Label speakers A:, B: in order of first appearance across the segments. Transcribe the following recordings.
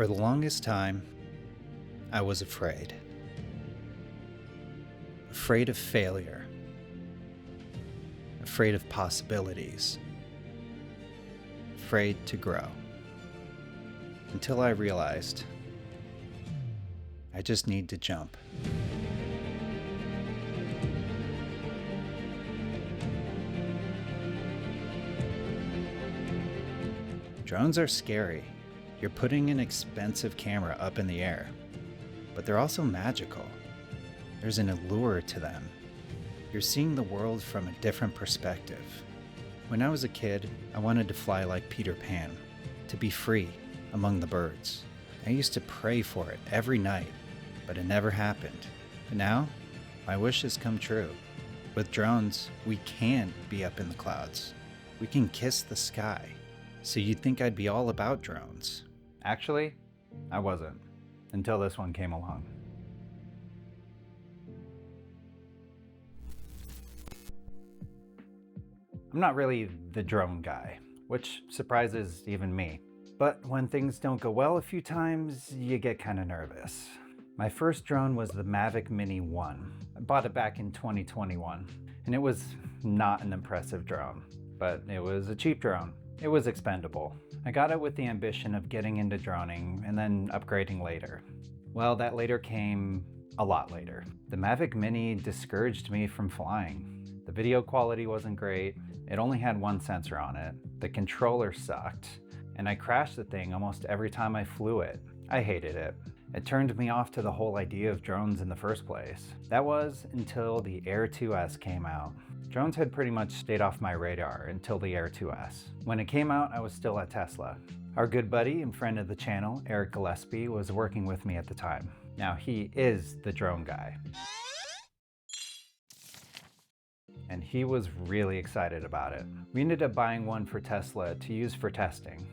A: For the longest time, I was afraid. Afraid of failure. Afraid of possibilities. Afraid to grow. Until I realized I just need to jump. Drones are scary. You're putting an expensive camera up in the air, but they're also magical. There's an allure to them. You're seeing the world from a different perspective. When I was a kid, I wanted to fly like Peter Pan, to be free among the birds. I used to pray for it every night, but it never happened. But now, my wish has come true. With drones, we can be up in the clouds. We can kiss the sky. So you'd think I'd be all about drones. Actually, I wasn't, until this one came along. I'm not really the drone guy, which surprises even me. But when things don't go well a few times, you get kind of nervous. My first drone was the Mavic Mini 1. I bought it back in 2021, and it was not an impressive drone, but it was a cheap drone. It was expendable. I got it with the ambition of getting into droning and then upgrading later. Well, that later came a lot later. The Mavic Mini discouraged me from flying. The video quality wasn't great. It only had one sensor on it. The controller sucked, and I crashed the thing almost every time I flew it. I hated it. It turned me off to the whole idea of drones in the first place. That was until the Air 2S came out. Drones had pretty much stayed off my radar until the Air 2S. When it came out, I was still at Tesla. Our good buddy and friend of the channel, Eric Gillespie, was working with me at the time. Now, he is the drone guy. And he was really excited about it. We ended up buying one for Tesla to use for testing.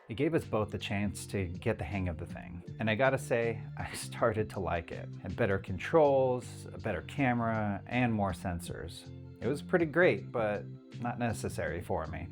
A: It gave us both the chance to get the hang of the thing. And I gotta say, I started to like it. It had better controls, a better camera, and more sensors. It was pretty great, but not necessary for me.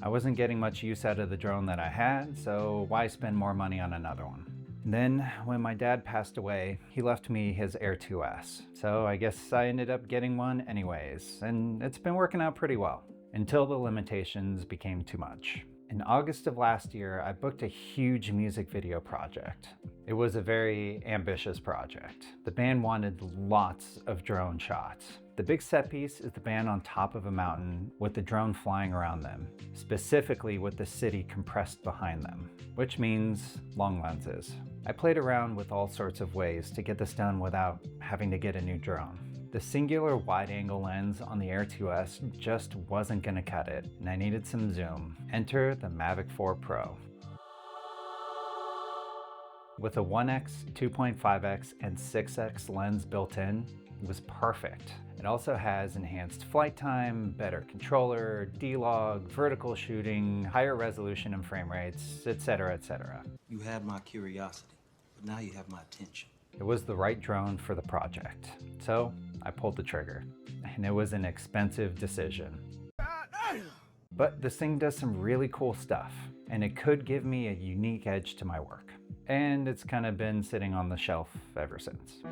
A: I wasn't getting much use out of the drone that I had, so why spend more money on another one? Then, when my dad passed away, he left me his Air 2S. So I guess I ended up getting one anyways, and it's been working out pretty well, until the limitations became too much. In August of last year, I booked a huge music video project. It was a very ambitious project. The band wanted lots of drone shots. The big set piece is the band on top of a mountain with the drone flying around them, specifically with the city compressed behind them, which means long lenses. I played around with all sorts of ways to get this done without having to get a new drone. The singular wide-angle lens on the Air 2S just wasn't gonna cut it, and I needed some zoom. Enter the Mavic 4 Pro. With a 1x, 2.5x, and 6x lens built in, it was perfect. It also has enhanced flight time, better controller, D-Log, vertical shooting, higher resolution and frame rates, etc., etc.
B: You had my curiosity, but now you have my attention.
A: It was the right drone for the project, so I pulled the trigger, and it was an expensive decision. But this thing does some really cool stuff, and it could give me a unique edge to my work. And it's kind of been sitting on the shelf ever since.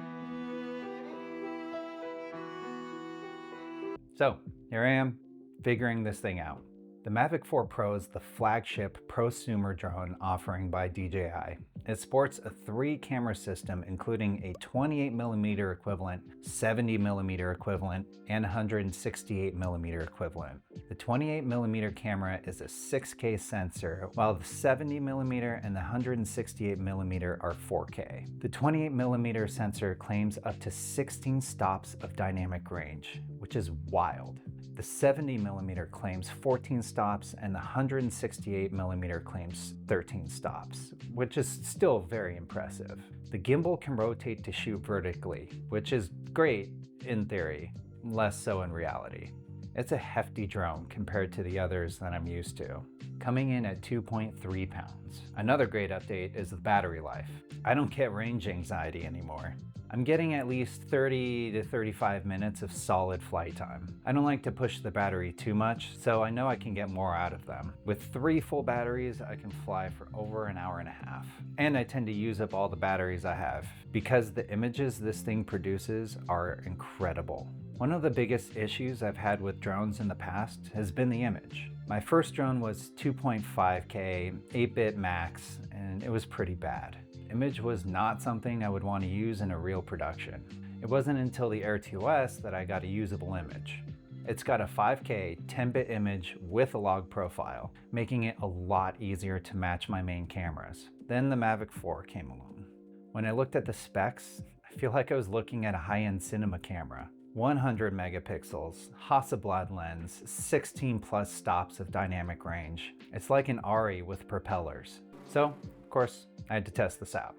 A: So here I am, figuring this thing out. The Mavic 4 Pro is the flagship prosumer drone offering by DJI. It sports a 3-camera system including a 28mm equivalent, 70mm equivalent, and 168mm equivalent. The 28mm camera is a 6K sensor, while the 70mm and the 168mm are 4K. The 28mm sensor claims up to 16 stops of dynamic range, which is wild. The 70mm claims 14 stops and the 168mm claims 13 stops, which is still very impressive. The gimbal can rotate to shoot vertically, which is great in theory, less so in reality. It's a hefty drone compared to the others that I'm used to. coming in at 2.3 pounds. Another great update is the battery life. I don't get range anxiety anymore. I'm getting at least 30 to 35 minutes of solid flight time. I don't like to push the battery too much, so I know I can get more out of them. With 3 full batteries, I can fly for over an hour and a half. And I tend to use up all the batteries I have, because the images this thing produces are incredible. One of the biggest issues I've had with drones in the past has been the image. My first drone was 2.5K, 8-bit max, and it was pretty bad. Image was not something I would want to use in a real production. It wasn't until the Air 2S that I got a usable image. It's got a 5K 10-bit image with a log profile, making it a lot easier to match my main cameras. Then the Mavic 4 came along. When I looked at the specs, I feel like I was looking at a high-end cinema camera. 100 megapixels, Hasselblad lens, 16 plus stops of dynamic range. It's like an ARRI with propellers. So, of course, I had to test this out.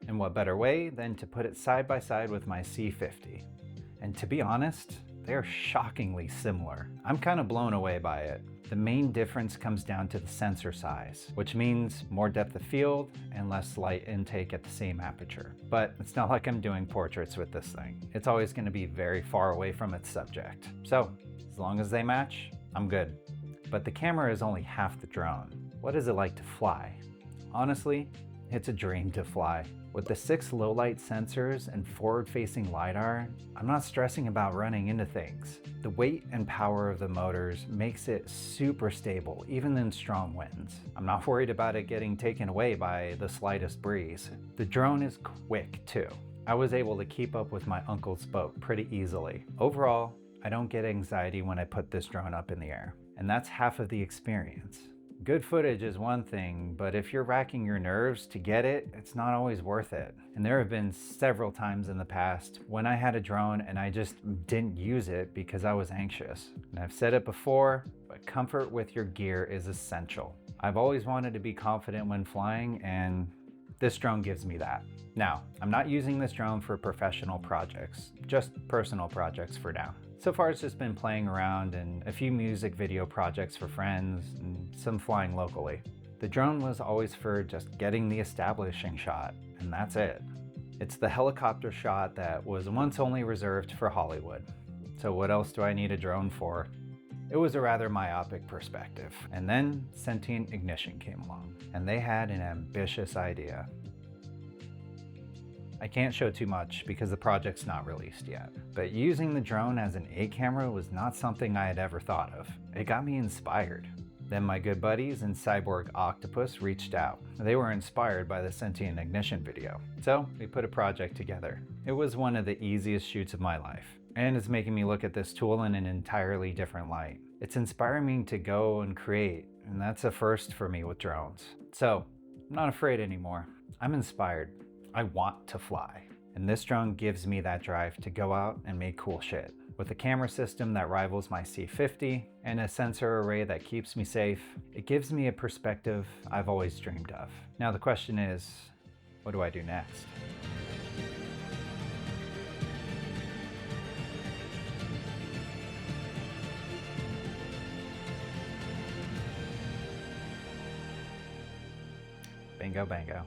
A: And what better way than to put it side by side with my C50. And to be honest, they are shockingly similar. I'm kind of blown away by it. The main difference comes down to the sensor size, which means more depth of field and less light intake at the same aperture. But it's not like I'm doing portraits with this thing. It's always going to be very far away from its subject. So, as long as they match, I'm good. But the camera is only half the drone. What is it like to fly? Honestly, it's a dream to fly. With the 6 low-light sensors and forward-facing LiDAR, I'm not stressing about running into things. The weight and power of the motors makes it super stable, even in strong winds. I'm not worried about it getting taken away by the slightest breeze. The drone is quick too. I was able to keep up with my uncle's boat pretty easily. Overall, I don't get anxiety when I put this drone up in the air, and that's half of the experience. Good footage is one thing, but if you're racking your nerves to get it, it's not always worth it. And there have been several times in the past when I had a drone and I just didn't use it because I was anxious. And I've said it before, but comfort with your gear is essential. I've always wanted to be confident when flying, and this drone gives me that. Now, I'm not using this drone for professional projects, just personal projects for now. So far it's just been playing around and a few music video projects for friends and some flying locally. The drone was always for just getting the establishing shot, and that's it. It's the helicopter shot that was once only reserved for Hollywood. So what else do I need a drone for? It was a rather myopic perspective. And then Sentient Ignition came along, and they had an ambitious idea. I can't show too much because the project's not released yet, but using the drone as an A camera was not something I had ever thought of. It got me inspired. Then my good buddies in Cyborg Octopus reached out. They were inspired by the Sentient Ignition video, so we put a project together. It was one of the easiest shoots of my life, and it's making me look at this tool in an entirely different light. It's inspiring me to go and create, and that's a first for me with drones. So, I'm not afraid anymore. I'm inspired. I want to fly. And this drone gives me that drive to go out and make cool shit. With a camera system that rivals my C50 and a sensor array that keeps me safe, it gives me a perspective I've always dreamed of. Now the question is, what do I do next? Bingo, bango.